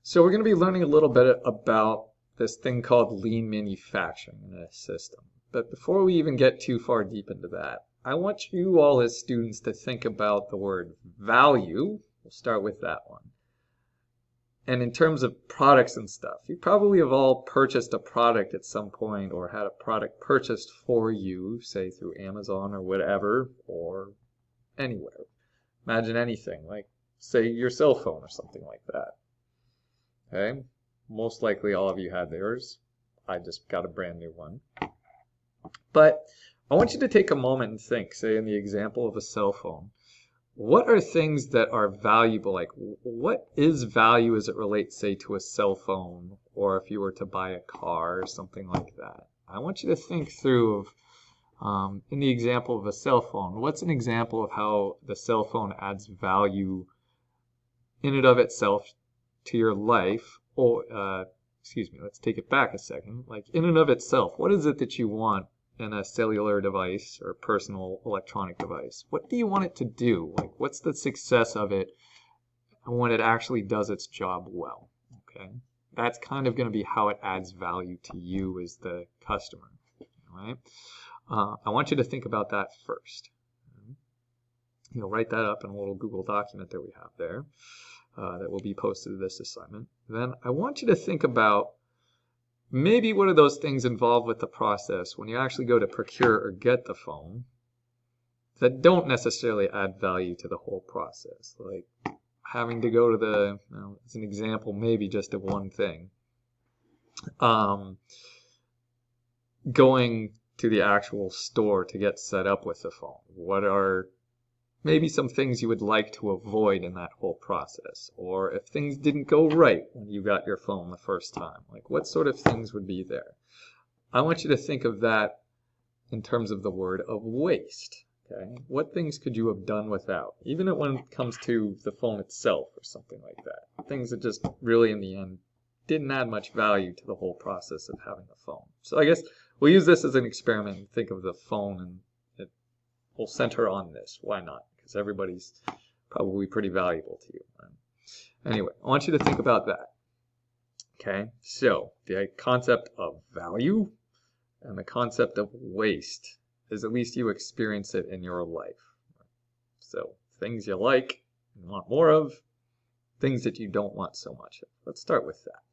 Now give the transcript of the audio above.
So we're going to be learning a little bit about this thing called lean manufacturing in a system. But before we even get too far deep into that, I want you all as students to think about the word value. We'll start with that one. And in terms of products and stuff, you probably have all purchased a product at some point or had a product purchased for you, say through Amazon or whatever, or anywhere. Imagine anything, like say your cell phone or something like that. Okay, most likely all of you had theirs. I just got a brand new one. But I want you to take a moment and think, say in the example of a cell phone, what are things that are valuable? Like what is value as it relates, say, to a cell phone, or if you were to buy a car or something like that? I want you to think through of, in the example of a cell phone, what's an example of how the cell phone adds value in and of itself to your life? Or excuse me, let's take it back a second. Like in and of itself, what is it that you want in a cellular device or personal electronic device? What do you want it to do? Like what's the success of it when it actually does its job well? Okay, that's kind of going to be how it adds value to you as the customer. All right, I want you to think about that first. You'll write that up in a little Google document that we have there. That will be posted to this assignment. Then I want you to think about maybe what are those things involved with the process when you actually go to procure or get the phone that don't necessarily add value to the whole process. Like having to go to the, as an example, maybe just of one thing, going to the actual store to get set up with the phone. What are maybe some things you would like to avoid in that whole process? Or if things didn't go right when you got your phone the first time, like what sort of things would be there? I want you to think of that in terms of the word of waste. Okay, what things could you have done without? Even when it comes to the phone itself or something like that. Things that just really in the end didn't add much value to the whole process of having a phone. So I guess we'll use this as an experiment and think of the phone, and we'll center on this. Why not? Because everybody's probably pretty valuable to you. Anyway, I want you to think about that. Okay, so the concept of value and the concept of waste is at least you experience it in your life. So things you like and want more of, things that you don't want so much of. Let's start with that.